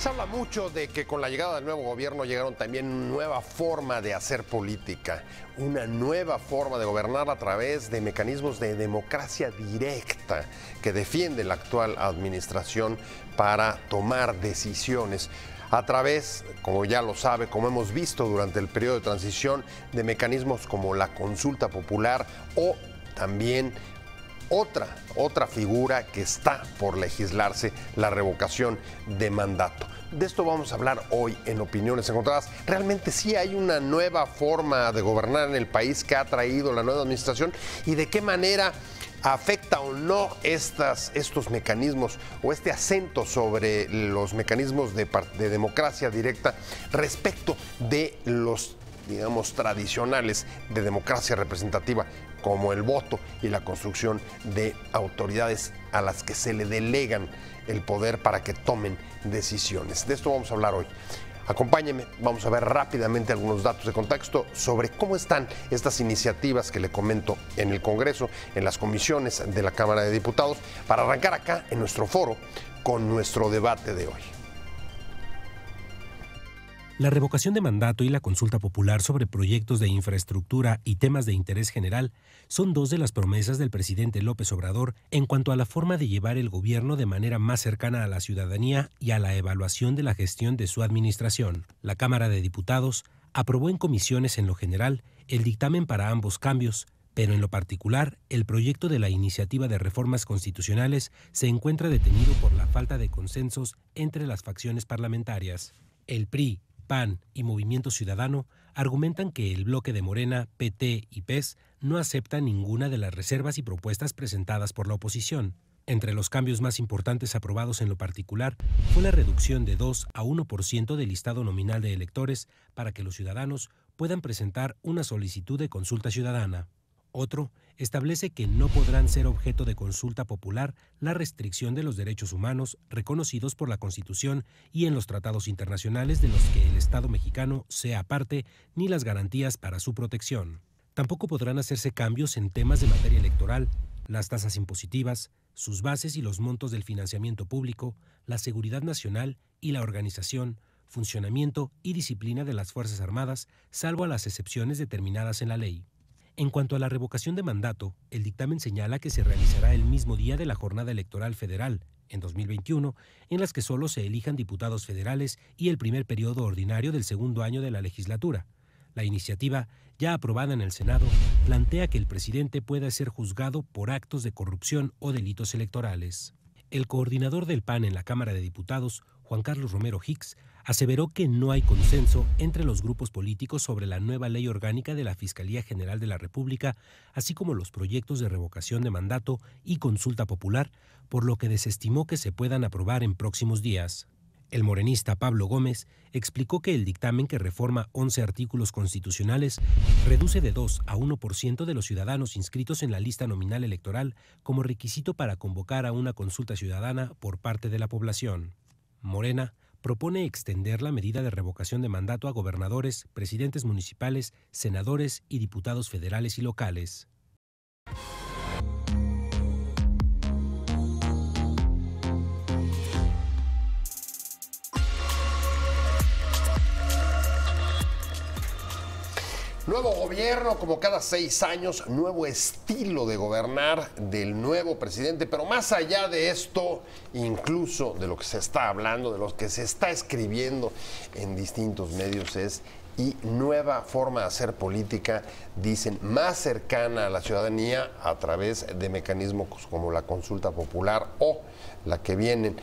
Se habla mucho de que con la llegada del nuevo gobierno llegaron también una nueva forma de hacer política, una nueva forma de gobernar a través de mecanismos de democracia directa que defiende la actual administración para tomar decisiones a través, como ya lo sabe, como hemos visto durante el periodo de transición, de mecanismos como la consulta popular o también otra figura que está por legislarse, la revocación de mandato. De esto vamos a hablar hoy en Opiniones Encontradas. Realmente sí hay una nueva forma de gobernar en el país que ha traído la nueva administración y de qué manera afecta o no estos mecanismos o este acento sobre los mecanismos de democracia directa respecto de los, digamos, tradicionales de democracia representativa, como el voto y la construcción de autoridades a las que se le delegan el poder para que tomen decisiones. De esto vamos a hablar hoy. Acompáñenme, vamos a ver rápidamente algunos datos de contexto sobre cómo están estas iniciativas que le comento en el Congreso, en las comisiones de la Cámara de Diputados, para arrancar acá en nuestro foro con nuestro debate de hoy. La revocación de mandato y la consulta popular sobre proyectos de infraestructura y temas de interés general son dos de las promesas del presidente López Obrador en cuanto a la forma de llevar el gobierno de manera más cercana a la ciudadanía y a la evaluación de la gestión de su administración. La Cámara de Diputados aprobó en comisiones en lo general el dictamen para ambos cambios, pero en lo particular, el proyecto de la iniciativa de reformas constitucionales se encuentra detenido por la falta de consensos entre las facciones parlamentarias. El PRI, PAN y Movimiento Ciudadano argumentan que el bloque de Morena, PT y PES no acepta ninguna de las reservas y propuestas presentadas por la oposición. Entre los cambios más importantes aprobados en lo particular fue la reducción de 2 a 1% del listado nominal de electores para que los ciudadanos puedan presentar una solicitud de consulta ciudadana. Otro establece que no podrán ser objeto de consulta popular la restricción de los derechos humanos reconocidos por la Constitución y en los tratados internacionales de los que el Estado mexicano sea parte, ni las garantías para su protección. Tampoco podrán hacerse cambios en temas de materia electoral, las tasas impositivas, sus bases y los montos del financiamiento público, la seguridad nacional y la organización, funcionamiento y disciplina de las Fuerzas Armadas, salvo a las excepciones determinadas en la ley. En cuanto a la revocación de mandato, el dictamen señala que se realizará el mismo día de la jornada electoral federal, en 2021, en las que solo se elijan diputados federales y el primer periodo ordinario del segundo año de la legislatura. La iniciativa, ya aprobada en el Senado, plantea que el presidente pueda ser juzgado por actos de corrupción o delitos electorales. El coordinador del PAN en la Cámara de Diputados, Juan Carlos Romero Hicks, aseveró que no hay consenso entre los grupos políticos sobre la nueva ley orgánica de la Fiscalía General de la República, así como los proyectos de revocación de mandato y consulta popular, por lo que desestimó que se puedan aprobar en próximos días. El morenista Pablo Gómez explicó que el dictamen, que reforma 11 artículos constitucionales, reduce de 2 a 1% de los ciudadanos inscritos en la lista nominal electoral como requisito para convocar a una consulta ciudadana por parte de la población. Morena propone extender la medida de revocación de mandato a gobernadores, presidentes municipales, senadores y diputados federales y locales. Nuevo gobierno, como cada 6 años, nuevo estilo de gobernar del nuevo presidente, pero más allá de esto, incluso de lo que se está hablando, de lo que se está escribiendo en distintos medios, y nueva forma de hacer política, dicen, más cercana a la ciudadanía a través de mecanismos como la consulta popular o la que vienen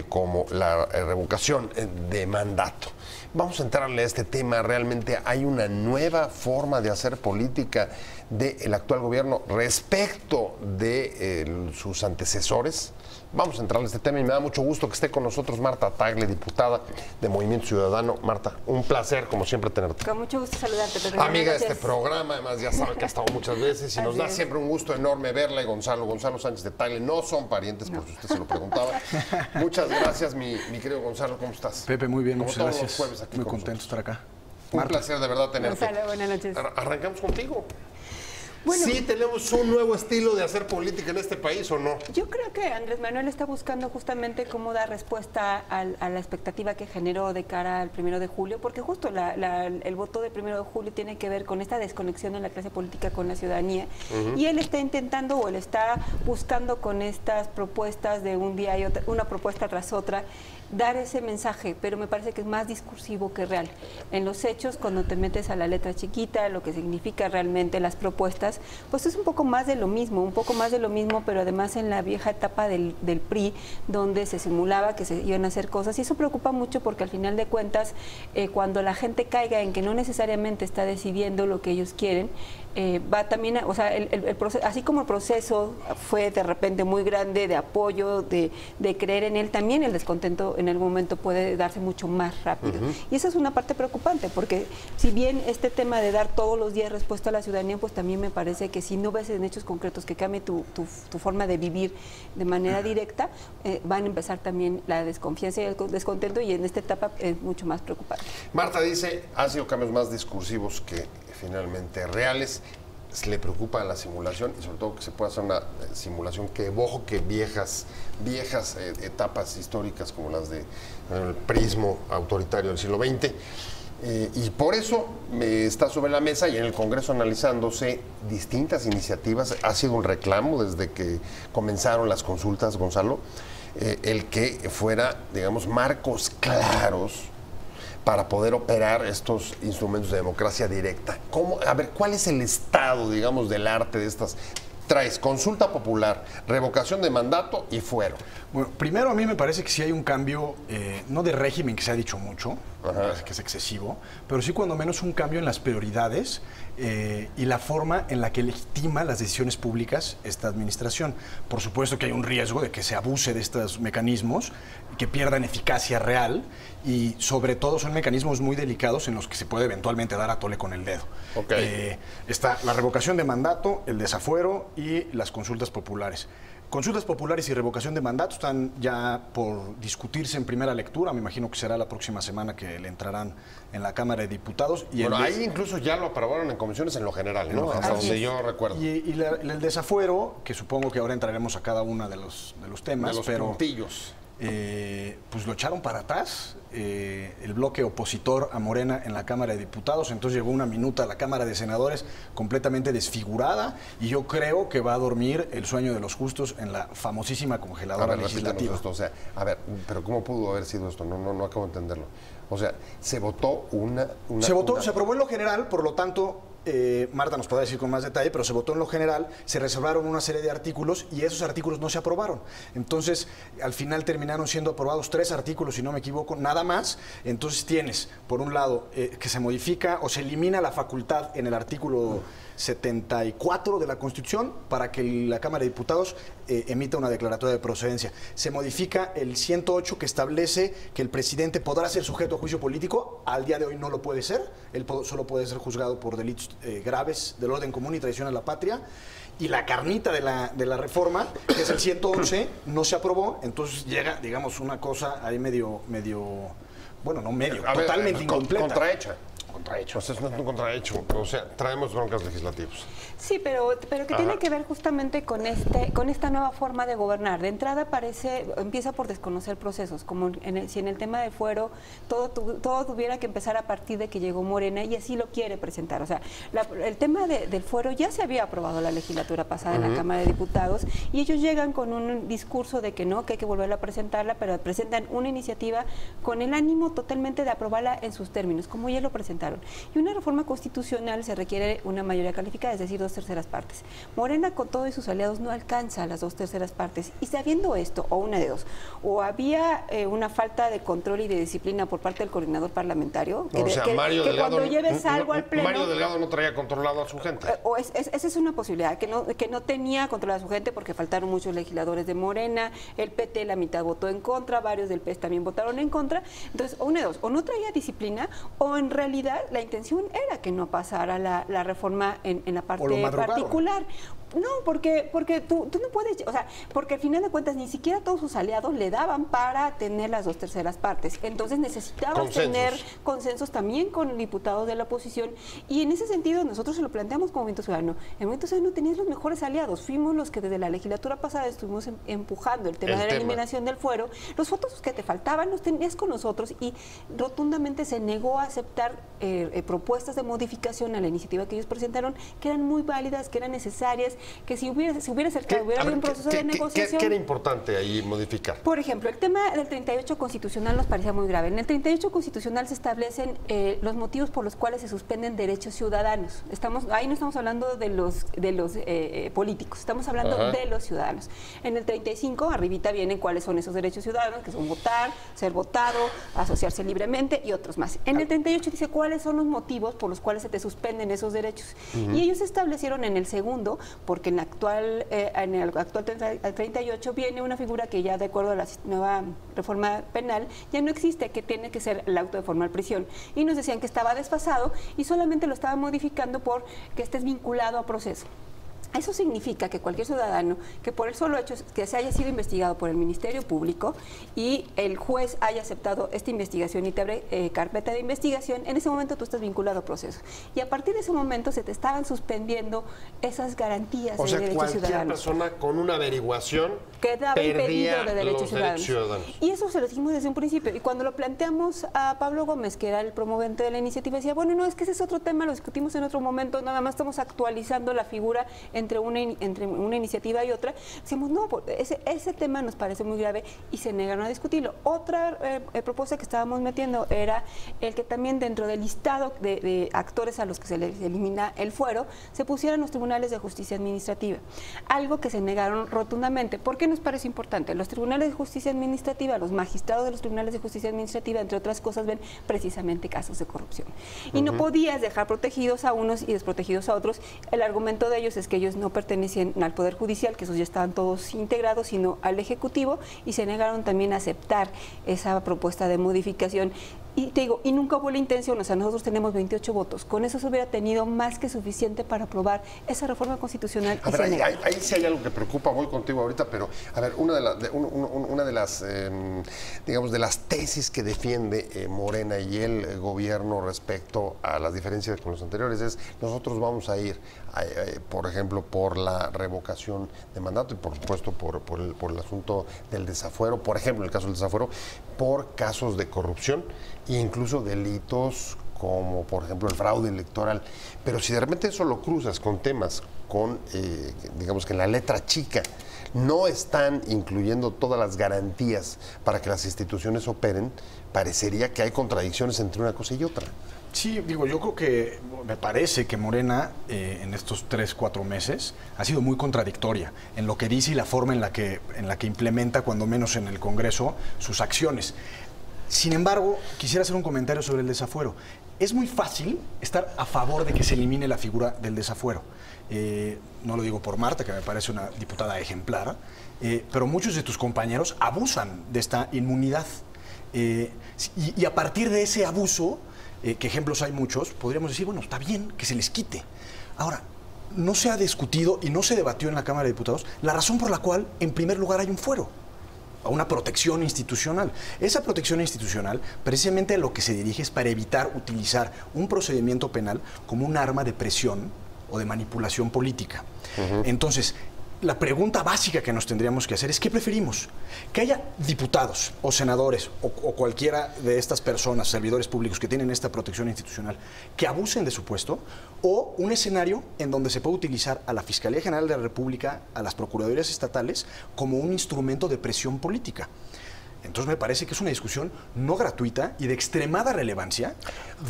como la revocación de mandato. Vamos a entrarle a este tema. Realmente hay una nueva forma de hacer política del actual gobierno respecto de sus antecesores. Vamos a entrarle a este tema y me da mucho gusto que esté con nosotros Marta Tagle, diputada de Movimiento Ciudadano. Marta, un placer, como siempre, tenerte. Con mucho gusto saludarte, Pedro. Amiga de este programa, además ya sabe que ha estado muchas veces y nos da siempre un gusto enorme verla. Y Gonzalo Sánchez de Tagle, no son parientes, por si usted se lo preguntaba. Muchas gracias, mi querido Gonzalo, ¿cómo estás? Pepe, muy bien, muchas gracias. Los jueves aquí muy contento de estar acá. Un placer de verdad tenerte. Gonzalo, buenas noches. Arrancamos contigo. Bueno, ¿sí tenemos un nuevo estilo de hacer política en este país o no? Yo creo que Andrés Manuel está buscando justamente cómo dar respuesta a la expectativa que generó de cara al 1 de julio, porque justo el voto del 1 de julio tiene que ver con esta desconexión de la clase política con la ciudadanía, y él está intentando o él está buscando con estas propuestas de un día y otra, una propuesta tras otra, dar ese mensaje, pero me parece que es más discursivo que real. En los hechos, cuando te metes a la letra chiquita, lo que significa realmente las propuestas, pues es un poco más de lo mismo, pero además en la vieja etapa del PRI, donde se simulaba que se iban a hacer cosas, y eso preocupa mucho porque al final de cuentas, cuando la gente caiga en que no necesariamente está decidiendo lo que ellos quieren, va también, o sea, el proceso, así como el proceso fue de repente muy grande de apoyo, de creer en él, también el descontento en algún momento puede darse mucho más rápido. Y esa es una parte preocupante, porque si bien este tema de dar todos los días respuesta a la ciudadanía, pues también me parece que si no ves en hechos concretos que cambie tu forma de vivir de manera directa, van a empezar también la desconfianza y el descontento, y en esta etapa es mucho más preocupante. Marta dice, ha sido cambios más discursivos que finalmente reales. Le preocupa la simulación y sobre todo que se pueda hacer una simulación que evoque viejas etapas históricas como las del prismo autoritario del siglo XX. Y por eso está sobre la mesa y en el Congreso analizándose distintas iniciativas. Ha sido un reclamo desde que comenzaron las consultas, Gonzalo, el que fuera, digamos, marcos claros para poder operar estos instrumentos de democracia directa. A ver, ¿cuál es el estado, digamos, del arte de estas? Traes consulta popular, revocación de mandato y fuero. Bueno, primero a mí me parece que sí hay un cambio, no de régimen, que se ha dicho mucho, me parece que es excesivo, pero sí cuando menos un cambio en las prioridades y la forma en la que legitima las decisiones públicas esta administración. Por supuesto que hay un riesgo de que se abuse de estos mecanismos, que pierdan eficacia real, y sobre todo son mecanismos muy delicados en los que se puede eventualmente dar a tole con el dedo. Está la revocación de mandato, el desafuero y las consultas populares. Consultas populares y revocación de mandato están ya por discutirse en primera lectura. Me imagino que será la próxima semana que le entrarán en la Cámara de Diputados. Y bueno, ahí incluso ya lo aprobaron en comisiones en lo general, ¿no? Hasta donde yo recuerdo. Y el desafuero, que supongo que ahora entraremos a cada uno de los temas. De los puntillos. Pues lo echaron para atrás el bloque opositor a Morena en la Cámara de Diputados. Entonces llegó una minuta a la Cámara de Senadores completamente desfigurada, y yo creo que va a dormir el sueño de los justos en la famosísima congeladora legislativa. Esto, o sea, a ver, pero ¿cómo pudo haber sido esto? No acabo de entenderlo. O sea, se votó se aprobó en lo general, por lo tanto, Marta nos podrá decir con más detalle, pero se votó en lo general, se reservaron una serie de artículos y esos artículos no se aprobaron. Entonces, al final terminaron siendo aprobados 3 artículos, si no me equivoco, nada más. Entonces tienes, por un lado, que se modifica o se elimina la facultad en el artículo 74 de la Constitución para que la Cámara de Diputados emita una declaratoria de procedencia. Se modifica el 108, que establece que el presidente podrá ser sujeto a juicio político. Al día de hoy no lo puede ser. Él solo puede ser juzgado por delitos graves del orden común y traición a la patria. Y la carnita de la reforma, que es el 111, no se aprobó. Entonces llega, digamos, una cosa ahí totalmente incompleta. Contrahecha. Contrahecho. O sea, es un contrahecho. O sea, traemos broncas legislativos. Sí, pero que tiene que ver justamente con esta nueva forma de gobernar. De entrada empieza por desconocer procesos, como si en el tema de fuero todo tuviera que empezar a partir de que llegó Morena, y así lo quiere presentar. O sea, el tema del fuero ya se había aprobado la legislatura pasada en la Cámara de Diputados, y ellos llegan con un discurso de que no, que hay que volver a presentarla, pero presentan una iniciativa con el ánimo totalmente de aprobarla en sus términos, como ya lo presentaron. Y una reforma constitucional se requiere una mayoría calificada, es decir, 2/3 partes. Morena, con todos sus aliados, no alcanza las 2/3 partes. Y sabiendo esto, o una de dos, o había una falta de control y de disciplina por parte del coordinador parlamentario, Mario Delgado, cuando lleves algo al pleno... Mario Delgado no traía controlado a su gente. Esa es una posibilidad, que no tenía controlado a su gente, porque faltaron muchos legisladores de Morena, el PT la mitad votó en contra, varios del PES también votaron en contra. Entonces, o una de dos, o no traía disciplina, o en realidad la intención era que no pasara la reforma en la parte particular. No, porque tú no puedes, o sea, porque al final de cuentas ni siquiera todos sus aliados le daban para tener las 2/3 partes. Entonces necesitabas tener consensos también con diputados de la oposición, y en ese sentido nosotros se lo planteamos como Movimiento Ciudadano. El Movimiento Ciudadano tenía los mejores aliados, fuimos los que desde la legislatura pasada estuvimos empujando el tema de la eliminación del fuero. Los votos que te faltaban los tenías con nosotros, y rotundamente se negó a aceptar propuestas de modificación a la iniciativa que ellos presentaron, que eran muy válidas, que eran necesarias, que si hubiera acercado, hubiera habido un proceso de negociación. ¿Qué era importante ahí modificar? Por ejemplo, el tema del 38 constitucional nos parecía muy grave. En el 38 constitucional se establecen los motivos por los cuales se suspenden derechos ciudadanos. Ahí no estamos hablando de los políticos, estamos hablando de los ciudadanos. En el 35, arribita vienen cuáles son esos derechos ciudadanos, que son votar, ser votado, asociarse libremente y otros más. En el 38 dice cuáles son los motivos por los cuales se te suspenden esos derechos. Y ellos establecieron en el segundo, porque en el actual 38 viene una figura que ya de acuerdo a la nueva reforma penal ya no existe, que tiene que ser el auto de formal prisión. Y nos decían que estaba desfasado y solamente lo estaban modificando por que estés vinculado a proceso. Eso significa que cualquier ciudadano que por el solo hecho que se haya sido investigado por el Ministerio Público y el juez haya aceptado esta investigación y te abre carpeta de investigación, en ese momento tú estás vinculado a proceso. Y a partir de ese momento se te estaban suspendiendo esas garantías de derechos ciudadanos. O sea, cualquier persona con una averiguación quedaba impedido de derechos ciudadanos. Y eso se lo dijimos desde un principio. Y cuando lo planteamos a Pablo Gómez, que era el promovente de la iniciativa, decía, bueno, no, es que ese es otro tema, lo discutimos en otro momento, nada más estamos actualizando la figura entre una iniciativa y otra. Decimos, no, ese tema nos parece muy grave, y se negaron a discutirlo. Otra propuesta que estábamos metiendo era el que también dentro del listado de actores a los que se les elimina el fuero, se pusieran los tribunales de justicia administrativa. Algo que se negaron rotundamente. ¿Por qué nos parece importante? Los tribunales de justicia administrativa, los magistrados de los tribunales de justicia administrativa, entre otras cosas, ven precisamente casos de corrupción. Y no podías dejar protegidos a unos y desprotegidos a otros. El argumento de ellos es que ellos no pertenecen al Poder Judicial, que esos ya estaban todos integrados, sino al Ejecutivo, y se negaron también a aceptar esa propuesta de modificación. Y te digo, y nunca hubo la intención, o sea, nosotros tenemos 28 votos, con eso se hubiera tenido más que suficiente para aprobar esa reforma constitucional. A ver, ahí sí hay algo que preocupa, voy contigo ahorita, pero a ver, una de las digamos, de las tesis que defiende Morena y el gobierno respecto a las diferencias con los anteriores es, nosotros vamos a ir, por ejemplo, por la revocación de mandato y por supuesto por el asunto del desafuero, por ejemplo, en el caso del desafuero, por casos de corrupción e incluso delitos como por ejemplo el fraude electoral. Pero si de repente eso lo cruzas con temas digamos que en la letra chica no están incluyendo todas las garantías para que las instituciones operen, parecería que hay contradicciones entre una cosa y otra. Sí, digo, yo creo que me parece que Morena en estos 3-4 meses ha sido muy contradictoria en lo que dice y la forma en la que implementa, cuando menos en el Congreso, sus acciones. Sin embargo, quisiera hacer un comentario sobre el desafuero. Es muy fácil estar a favor de que se elimine la figura del desafuero. No lo digo por Marta, que me parece una diputada ejemplar, pero muchos de tus compañeros abusan de esta inmunidad. Y a partir de ese abuso, que ejemplos hay muchos, podríamos decir, bueno, está bien que se les quite. Ahora, no se ha discutido y no se debatió en la Cámara de Diputados la razón por la cual, en primer lugar, hay un fuero, a una protección institucional. Esa protección institucional, precisamente a lo que se dirige es para evitar utilizar un procedimiento penal como un arma de presión o de manipulación política. Entonces, la pregunta básica que nos tendríamos que hacer es, ¿qué preferimos? Que haya diputados o senadores o cualquiera de estas personas, servidores públicos que tienen esta protección institucional, que abusen de su puesto, o un escenario en donde se puede utilizar a la Fiscalía General de la República, a las Procuradurías Estatales, como un instrumento de presión política. Entonces me parece que es una discusión no gratuita y de extremada relevancia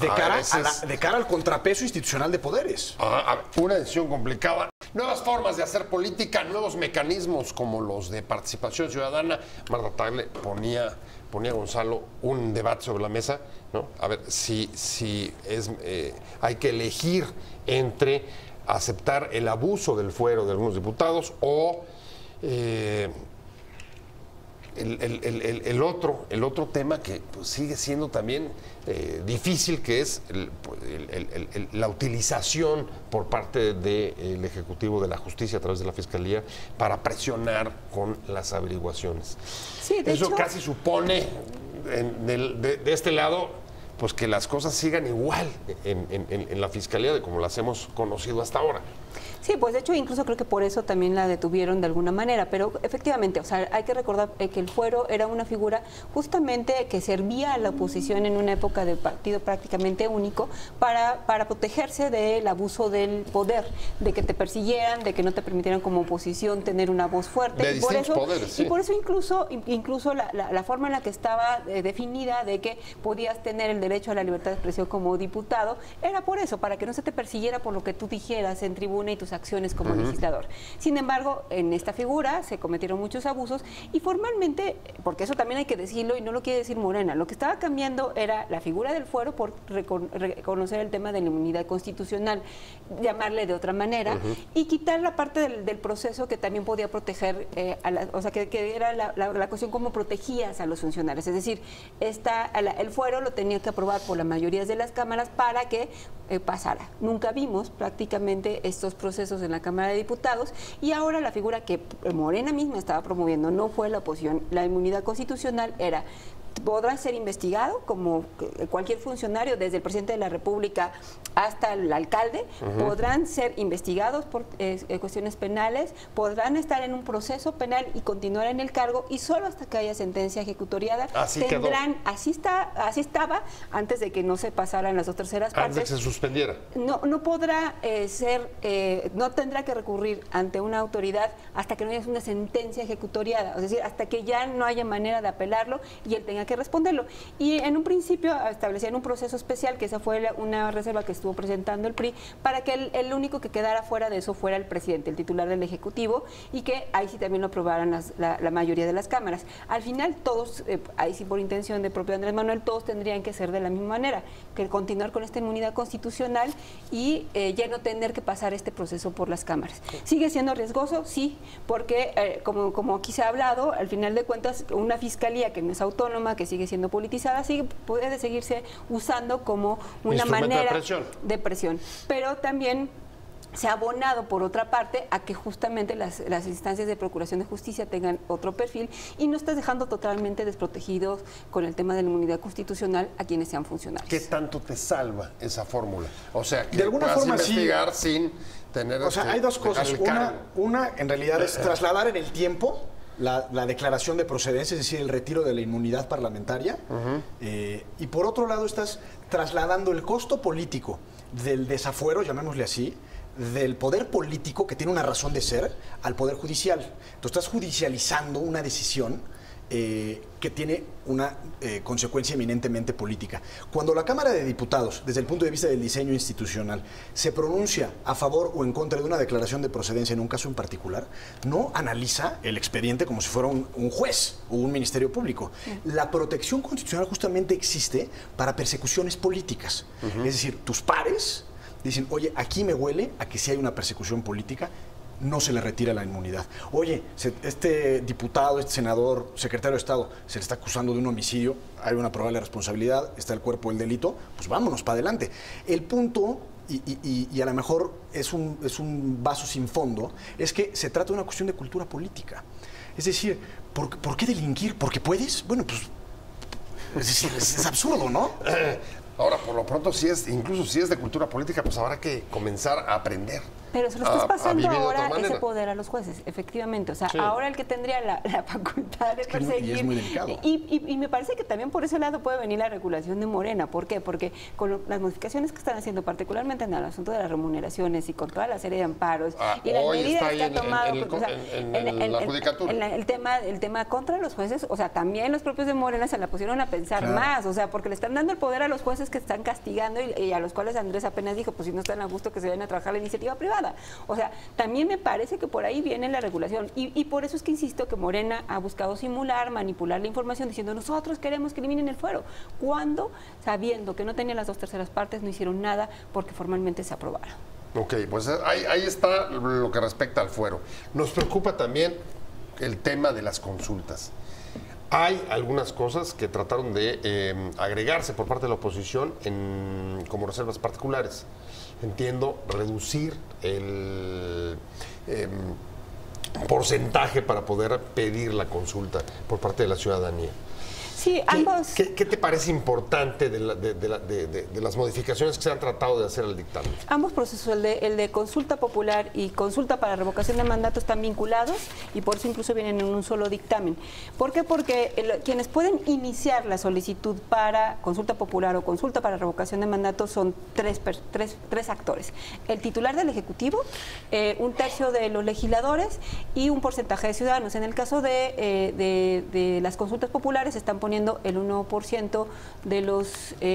de cara al contrapeso institucional de poderes. Una decisión complicada. Nuevas formas de hacer política, nuevos mecanismos como los de participación ciudadana. Marta Tagle ponía Gonzalo un debate sobre la mesa, ¿no? A ver si hay que elegir entre aceptar el abuso del fuero de algunos diputados o el otro tema que pues, sigue siendo también difícil, que es la utilización por parte del Ejecutivo de la Justicia a través de la Fiscalía para presionar con las averiguaciones. Sí, de Eso hecho, casi supone de este lado pues que las cosas sigan igual en la Fiscalía de como las hemos conocido hasta ahora. Sí, pues de hecho incluso creo que por eso también la detuvieron de alguna manera, pero efectivamente, o sea, hay que recordar que el fuero era una figura justamente que servía a la oposición en una época de partido prácticamente único para protegerse del abuso del poder, de que te persiguieran, de que no te permitieran como oposición tener una voz fuerte. De distintos poderes, sí. Y por eso incluso la forma en la que estaba definida de que podías tener el derecho a la libertad de expresión como diputado, era por eso, para que no se te persiguiera por lo que tú dijeras en tribuna y tus acciones como legislador. Sin embargo, en esta figura se cometieron muchos abusos y formalmente, porque eso también hay que decirlo y no lo quiere decir Morena, lo que estaba cambiando era la figura del fuero por reconocer el tema de la inmunidad constitucional, llamarle de otra manera y quitar la parte del proceso que también podía proteger, o sea, que era la cuestión como protegías a los funcionarios. Es decir, el fuero lo tenía que aprobar por la mayoría de las cámaras para que pasara. Nunca vimos prácticamente estos procesos en la Cámara de Diputados y ahora la figura que Morena misma estaba promoviendo no fue la oposición. La inmunidad constitucional era: podrá ser investigado como cualquier funcionario, desde el presidente de la República hasta el alcalde, podrán ser investigados por cuestiones penales, podrán estar en un proceso penal y continuar en el cargo, y solo hasta que haya sentencia ejecutoriada tendrán, así estaba antes de que no se pasaran las 2/3 partes. Antes de que se suspendiera. No podrá no tendrá que recurrir ante una autoridad hasta que no haya una sentencia ejecutoriada, es decir, hasta que ya no haya manera de apelarlo y él tenga que responderlo. Y en un principio establecían un proceso especial, que esa fue una reserva que estuvo presentando el PRI, para que el único que quedara fuera de eso fuera el presidente, el titular del Ejecutivo, y que ahí sí también lo aprobaran la mayoría de las cámaras. Al final todos, ahí sí por intención de propio Andrés Manuel, todos tendrían que ser de la misma manera, que continuar con esta inmunidad constitucional y ya no tener que pasar este proceso por las cámaras. ¿Sigue siendo riesgoso? Sí, porque como aquí se ha hablado, al final de cuentas una fiscalía que no es autónoma, que sigue siendo politizada, puede seguirse usando como una manera de presión. Pero también se ha abonado, por otra parte, a que justamente las instancias de procuración de justicia tengan otro perfil y no estás dejando totalmente desprotegidos con el tema de la inmunidad constitucional a quienes sean funcionarios. ¿Qué tanto te salva esa fórmula? O sea, que de alguna puedas forma investigar sin tener... O sea, hay dos cosas. Una, en realidad, es trasladar en el tiempo la declaración de procedencia, es decir, el retiro de la inmunidad parlamentaria. Y por otro lado, estás trasladando el costo político del desafuero, llamémosle así, del poder político, que tiene una razón de ser, al poder judicial. Entonces estás judicializando una decisión que tiene una consecuencia eminentemente política. Cuando la Cámara de Diputados, desde el punto de vista del diseño institucional, se pronuncia a favor o en contra de una declaración de procedencia en un caso en particular, no analiza el expediente como si fuera un juez o un ministerio público. La protección constitucional justamente existe para persecuciones políticas. Es decir, tus pares dicen: oye, aquí me huele a que sí hay una persecución política, no se le retira la inmunidad. Oye, este diputado, este senador, secretario de Estado, se le está acusando de un homicidio, hay una probable responsabilidad, está el cuerpo del delito, pues vámonos para adelante. El punto, y a lo mejor es un vaso sin fondo, es que se trata de una cuestión de cultura política. Es decir, ¿por qué delinquir? ¿Porque puedes? Bueno, pues es absurdo, ¿no? Ahora, por lo pronto, incluso si es de cultura política, pues habrá que comenzar a aprender. Pero se lo estás pasando ahora ese poder a los jueces, efectivamente. O sea, ahora el que tendría la facultad de perseguir. Y es muy delicado. Y me parece que también por ese lado puede venir la regulación de Morena. ¿Por qué? Porque con las modificaciones que están haciendo, particularmente en el asunto de las remuneraciones y con toda la serie de amparos y las medidas que ha tomado en la judicatura. El tema contra los jueces, o sea, también los propios de Morena se la pusieron a pensar más, o sea, porque le están dando el poder a los jueces que están castigando y a los cuales Andrés apenas dijo, pues si no están a gusto que se vayan a trabajar la iniciativa privada. O sea, también me parece que por ahí viene la regulación y por eso es que insisto que Morena ha buscado simular, manipular la información diciendo nosotros queremos que eliminen el fuero, cuando sabiendo que no tenía las 2/3 partes no hicieron nada porque formalmente se aprobara. Ok, pues ahí está lo que respecta al fuero. Nos preocupa también el tema de las consultas. Hay algunas cosas que trataron de agregarse por parte de la oposición como reservas particulares. Entiendo, reducir el porcentaje para poder pedir la consulta por parte de la ciudadanía. Sí, ambos. ¿Qué te parece importante de las modificaciones que se han tratado de hacer al dictamen? Ambos procesos, el de consulta popular y consulta para revocación de mandato, están vinculados y por eso incluso vienen en un solo dictamen. ¿Por qué? Porque quienes pueden iniciar la solicitud para consulta popular o consulta para revocación de mandato son tres actores. El titular del Ejecutivo, un tercio de los legisladores y un porcentaje de ciudadanos. En el caso de las consultas populares están poniendo el 1% de los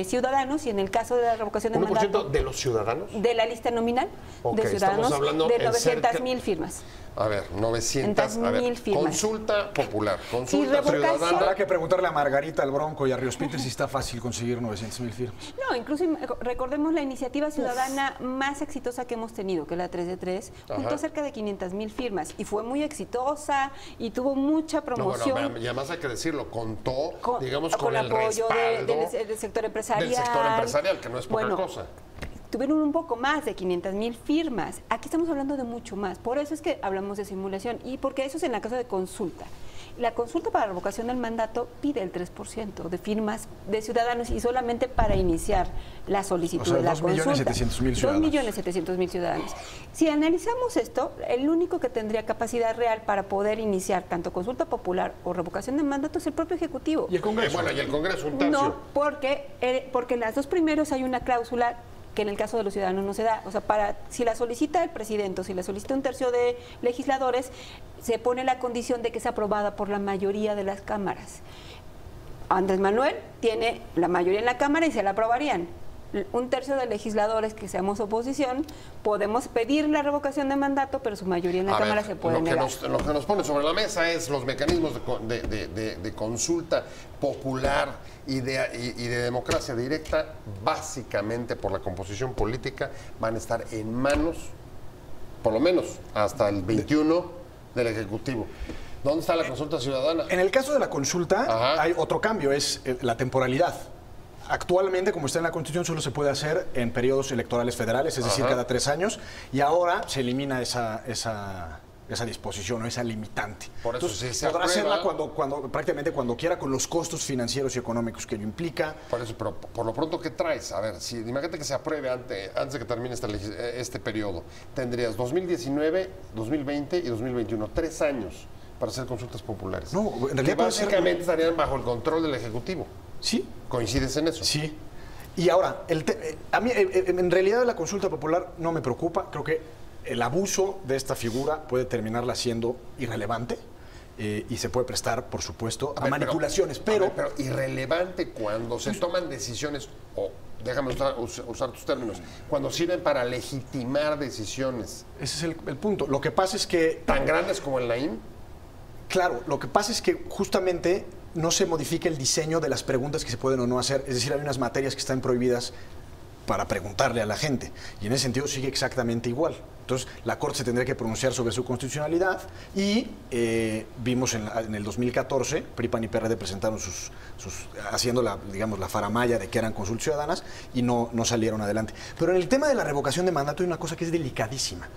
ciudadanos, y en el caso de la revocación de mandato... ¿1% de los ciudadanos? De la lista nominal de ciudadanos, de 900,000 firmas. A ver, 900,000 firmas. Consulta popular, consulta ciudadana. Habrá que preguntarle a Margarita, al Bronco y a Ríos Pintes si está fácil conseguir 900,000 firmas. No, incluso recordemos la iniciativa ciudadana más exitosa que hemos tenido, que es la 3 de 3, juntó cerca de 500,000 firmas y fue muy exitosa y tuvo mucha promoción. No, bueno, y además hay que decirlo, contó, digamos, con el apoyo respaldo del sector empresarial. Del sector empresarial, que no es poca cosa. Tuvieron un poco más de 500,000 firmas. Aquí estamos hablando de mucho más. Por eso es que hablamos de simulación y porque eso es en la caso de consulta. La consulta para revocación del mandato pide el 3% de firmas de ciudadanos y solamente para iniciar la solicitud de la consulta. 2,700,000 ciudadanos. 2,700,000 ciudadanos. Si analizamos esto, el único que tendría capacidad real para poder iniciar tanto consulta popular o revocación de mandato es el propio Ejecutivo. ¿Y el Congreso? Bueno, y el Congreso un tercio. No, porque en las dos primeros hay una cláusula que en el caso de los ciudadanos no se da. O sea, si la solicita el presidente o si la solicita un tercio de legisladores, se pone la condición de que sea aprobada por la mayoría de las cámaras. Andrés Manuel tiene la mayoría en la Cámara y se la aprobarían. Un tercio de legisladores que seamos oposición, podemos pedir la revocación de mandato, pero su mayoría en la Cámara se puede negar. Lo que nos pone sobre la mesa es los mecanismos de consulta popular y de democracia directa, básicamente por la composición política, van a estar en manos, por lo menos, hasta el 21 del Ejecutivo. ¿Dónde está la consulta ciudadana? En el caso de la consulta hay otro cambio, es la temporalidad. Actualmente, como está en la Constitución, solo se puede hacer en periodos electorales federales, es decir, cada 3 años, y ahora se elimina esa disposición o esa limitante. Por eso, entonces, si se podrá aprueba, hacerla prácticamente cuando quiera, con los costos financieros y económicos que ello implica. Por eso, pero por lo pronto, ¿qué traes? A ver, imagínate que se apruebe antes de que termine este periodo. Tendrías 2019, 2020 y 2021, 3 años para hacer consultas populares. No, en realidad que básicamente estarían bajo el control del Ejecutivo. Sí. ¿Coincides en eso? Sí. Y ahora, a mí en realidad la consulta popular no me preocupa. Creo que el abuso de esta figura puede terminarla siendo irrelevante y se puede prestar, por supuesto, a manipulaciones. Pero irrelevante cuando se toman decisiones, o déjame usar tus términos, cuando sirven para legitimar decisiones. Ese es el punto. Lo que pasa es que... ¿Tan grandes como el Naim? Claro, lo que pasa es que justamente no se modifica el diseño de las preguntas que se pueden o no hacer. Es decir, hay unas materias que están prohibidas para preguntarle a la gente. Y en ese sentido sigue exactamente igual. Entonces, la Corte se tendría que pronunciar sobre su constitucionalidad y vimos en el 2014, PRI, PAN y PRD presentaron haciendo la faramalla de que eran consultas ciudadanas y no salieron adelante. Pero en el tema de la revocación de mandato hay una cosa que es delicadísima.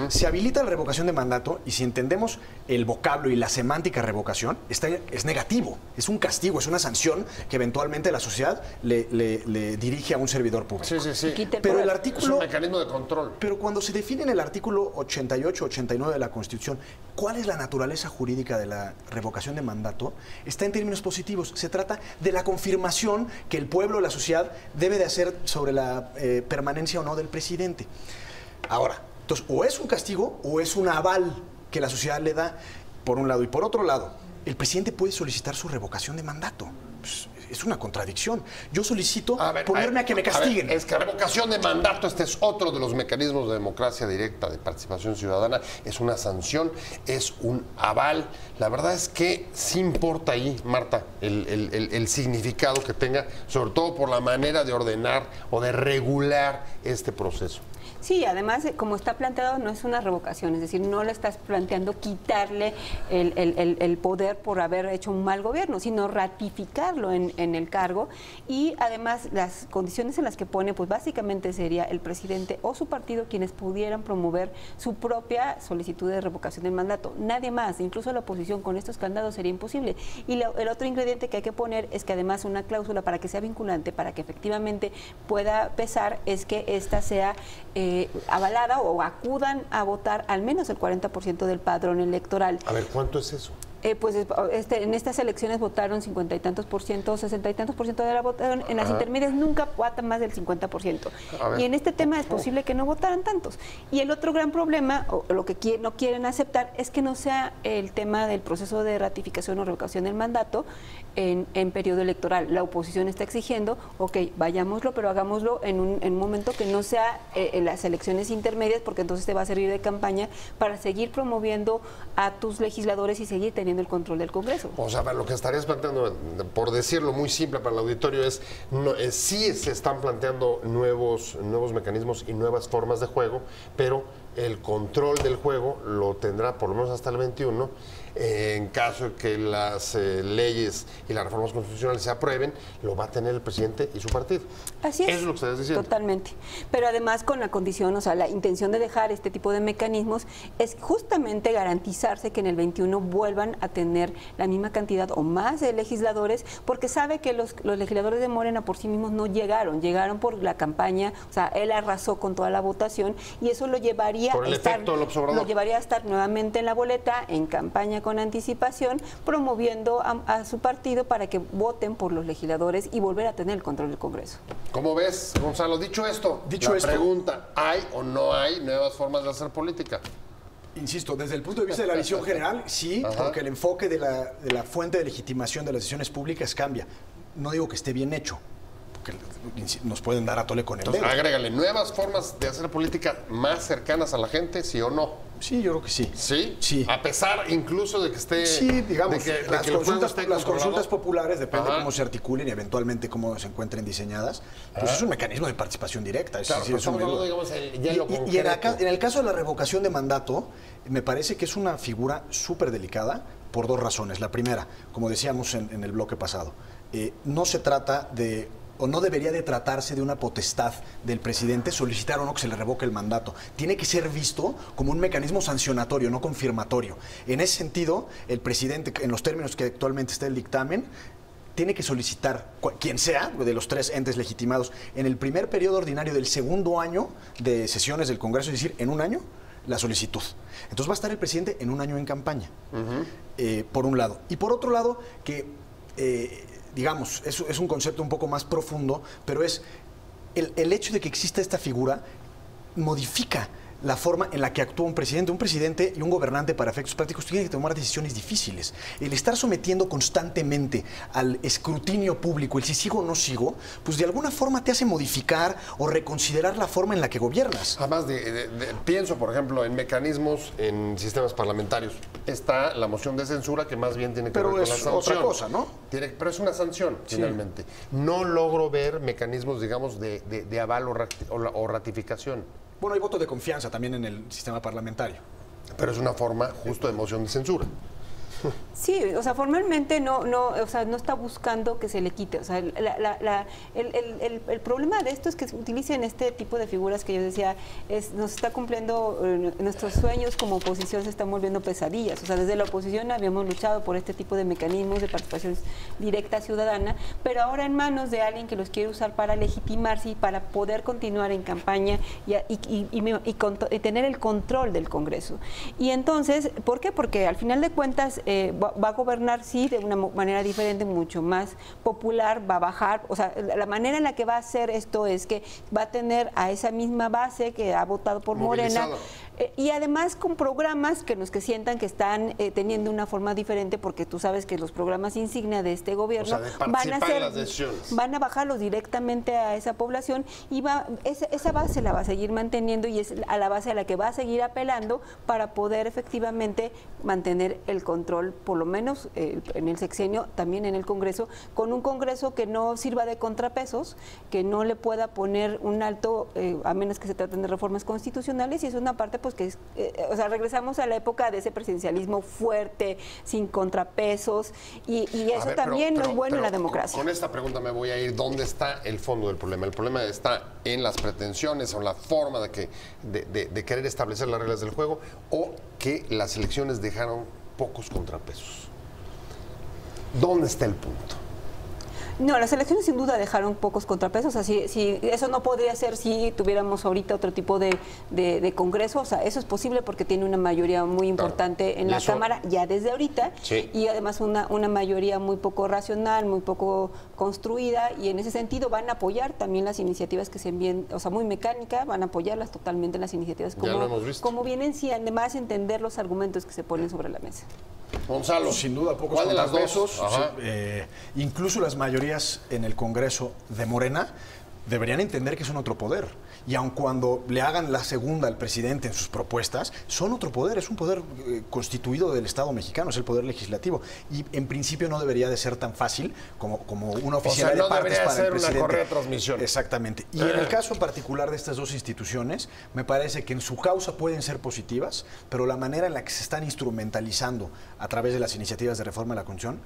Se habilita la revocación de mandato y si entendemos el vocablo y la semántica revocación, es negativo, es un castigo, es una sanción que eventualmente la sociedad le dirige a un servidor público. Sí. Pero el artículo... Es un mecanismo de control. Pero cuando se define en el artículo 88, 89 de la Constitución, ¿cuál es la naturaleza jurídica de la revocación de mandato? Está en términos positivos. Se trata de la confirmación que el pueblo, la sociedad, debe de hacer sobre la permanencia o no del presidente. Ahora, entonces, o es un castigo o es un aval que la sociedad le da, por un lado. Y por otro lado, el presidente puede solicitar su revocación de mandato. Pues, es una contradicción. Yo solicito ponerme a que me castiguen. Es que revocación de mandato, este es otro de los mecanismos de democracia directa, de participación ciudadana. Es una sanción, es un aval. La verdad es que sí importa ahí, Marta, el significado que tenga, sobre todo por la manera de ordenar o de regular este proceso. Sí, además, como está planteado, no es una revocación, es decir, no le estás planteando quitarle el poder por haber hecho un mal gobierno, sino ratificarlo en el cargo. Y además, las condiciones en las que pone, pues básicamente sería el presidente o su partido quienes pudieran promover su propia solicitud de revocación del mandato. Nadie más, incluso la oposición con estos candados sería imposible. Y el otro ingrediente que hay que poner es que además una cláusula para que sea vinculante, para que efectivamente pueda pesar, es que esta sea avalada o acudan a votar al menos el 40% del padrón electoral. A ver, ¿cuánto es eso? Pues en estas elecciones votaron 50 y tantos por ciento, 60 y tantos por ciento de la votación. En las intermedias nunca votan más del 50%. Y en este tema es posible que no votaran tantos. Y el otro gran problema, o lo que no quieren aceptar, es que no sea el tema del proceso de ratificación o revocación del mandato en periodo electoral. La oposición está exigiendo, ok, vayámoslo, pero hagámoslo en un momento que no sea en las elecciones intermedias, porque entonces te va a servir de campaña para seguir promoviendo a tus legisladores y seguir teniendo el control del Congreso. O sea, lo que estarías planteando, por decirlo muy simple para el auditorio, es sí se están planteando nuevos mecanismos y nuevas formas de juego, pero el control del juego lo tendrá por lo menos hasta el 21. En caso de que las leyes y las reformas constitucionales se aprueben, lo va a tener el presidente y su partido. Así es. Eso es lo que estás diciendo. Totalmente. Pero además con la condición, o sea, la intención de dejar este tipo de mecanismos es justamente garantizarse que en el 21 vuelvan a tener la misma cantidad o más de legisladores, porque sabe que los legisladores de Morena por sí mismos no llegaron por la campaña, o sea, él arrasó con toda la votación y eso lo llevaría a estar nuevamente en la boleta, en campaña con anticipación, promoviendo a su partido para que voten por los legisladores y volver a tener el control del Congreso. ¿Cómo ves, Gonzalo? Dicho esto, pregunta, ¿hay o no hay nuevas formas de hacer política? Insisto, desde el punto de vista de la visión general, sí, porque el enfoque de la fuente de legitimación de las decisiones públicas cambia. No digo que esté bien hecho, porque nos pueden dar a tole con el dedo. Entonces, agrégale, ¿nuevas formas de hacer política más cercanas a la gente, sí o no? Sí, yo creo que sí. ¿Sí? Sí. A pesar incluso de que esté... Sí, digamos, las consultas populares, depende cómo se articulen y eventualmente cómo se encuentren diseñadas, pues es un mecanismo de participación directa. Claro, sí, y en el caso de la revocación de mandato, me parece que es una figura súper delicada por dos razones. La primera, como decíamos en el bloque pasado, no se trata de... o no debería de tratarse de una potestad del presidente solicitar o no que se le revoque el mandato. Tiene que ser visto como un mecanismo sancionatorio, no confirmatorio. En ese sentido, el presidente, en los términos que actualmente está el dictamen, tiene que solicitar, quien sea, de los tres entes legitimados, en el primer periodo ordinario del segundo año de sesiones del Congreso, es decir, en un año, la solicitud. Entonces va a estar el presidente en un año en campaña, por un lado. Y por otro lado, que... digamos, es un concepto un poco más profundo, pero es el hecho de que exista esta figura modifica la forma en la que actúa un presidente y un gobernante para efectos prácticos tiene que tomar decisiones difíciles. El estar sometiendo constantemente al escrutinio público, el si sigo o no sigo, pues de alguna forma te hace modificar o reconsiderar la forma en la que gobiernas. Además, pienso, por ejemplo, en mecanismos, en sistemas parlamentarios. Está la moción de censura que más bien tiene que ver con la sanción. Pero es otra cosa, ¿no? Pero es una sanción, finalmente. No logro ver mecanismos, digamos, de aval o ratificación. Bueno, hay voto de confianza también en el sistema parlamentario. Pero es una forma justo de moción de censura. Sí, o sea, formalmente no está buscando que se le quite. O sea, el problema de esto es que se utilicen este tipo de figuras que yo decía, nos está cumpliendo nuestros sueños como oposición, se están volviendo pesadillas. O sea, desde la oposición habíamos luchado por este tipo de mecanismos de participación directa ciudadana, pero ahora en manos de alguien que los quiere usar para legitimarse y para poder continuar en campaña y tener el control del Congreso. Y entonces, ¿por qué? Porque al final de cuentas va a gobernar, sí, de una manera diferente, mucho más popular, va a bajar, o sea, la manera en la que va a hacer esto es que va a tener a esa misma base que ha votado por Morena, Y además con programas que los que sientan que están teniendo una forma diferente, porque tú sabes que los programas insignia de este gobierno van a bajarlos directamente a esa población y esa base la va a seguir manteniendo y es a la base a la que va a seguir apelando para poder efectivamente mantener el control, por lo menos en el sexenio, también en el Congreso, con un Congreso que no sirva de contrapesos, que no le pueda poner un alto, a menos que se traten de reformas constitucionales, y es una parte pues que o sea, regresamos a la época de ese presidencialismo fuerte, sin contrapesos, y eso ver, también no es bueno en la democracia. Con esta pregunta me voy a ir, ¿dónde está el fondo del problema? El problema está en las pretensiones o la forma de querer establecer las reglas del juego, o que las elecciones dejaron pocos contrapesos. ¿Dónde está el punto? No, las elecciones sin duda dejaron pocos contrapesos, así eso no podría ser si tuviéramos ahorita otro tipo de Congreso, o sea, eso es posible porque tiene una mayoría muy importante en la Cámara ya desde ahorita, y además una mayoría muy poco racional, muy poco construida, y en ese sentido van a apoyar también las iniciativas que se envíen, o sea, muy mecánica, van a apoyarlas totalmente las iniciativas como vienen, sí, además entender los argumentos que se ponen sobre la mesa. Gonzalo, sin duda pocos contrapesos, incluso las mayorías en el Congreso de Morena deberían entender que son otro poder. Y aun cuando le hagan la segunda al presidente en sus propuestas, son otro poder, es un poder constituido del Estado mexicano, es el poder legislativo. Y en principio no debería de ser tan fácil como una oficina de partes para el presidente. Una correa de transmisión. Exactamente. Y en el caso particular de estas dos instituciones, me parece que en su causa pueden ser positivas, pero la manera en la que se están instrumentalizando a través de las iniciativas de reforma de la Constitución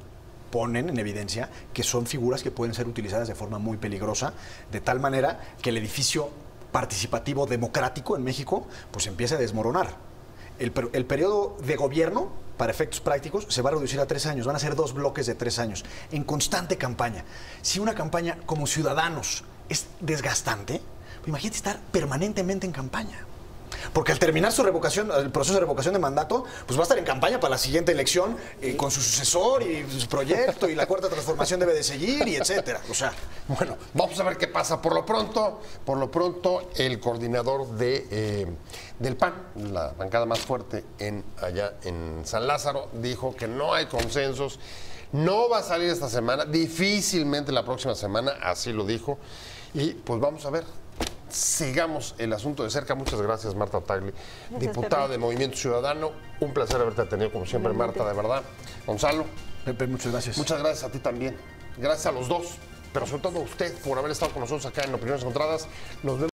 ponen en evidencia que son figuras que pueden ser utilizadas de forma muy peligrosa, de tal manera que el edificio participativo democrático en México pues empieza a desmoronar. El periodo de gobierno, para efectos prácticos, se va a reducir a 3 años, van a ser 2 bloques de 3 años, en constante campaña. Si una campaña como ciudadanos es desgastante, pues imagínate estar permanentemente en campaña. Porque al terminar su revocación, el proceso de revocación de mandato, pues va a estar en campaña para la siguiente elección con su sucesor y su proyecto, y la cuarta transformación debe de seguir, y etcétera. O sea, bueno, vamos a ver qué pasa. Por lo pronto, el coordinador del PAN, la bancada más fuerte allá en San Lázaro, dijo que no hay consensos, no va a salir esta semana, difícilmente la próxima semana, así lo dijo, y pues vamos a ver. Sigamos el asunto de cerca. Muchas gracias, Marta Tagle, diputada de Movimiento Ciudadano. Un placer haberte tenido, como siempre, Marta, de verdad. Gonzalo. Pepe, muchas gracias. Muchas gracias a ti también. Gracias a los dos, pero sobre todo a usted por haber estado con nosotros acá en Opiniones Encontradas. Nos vemos.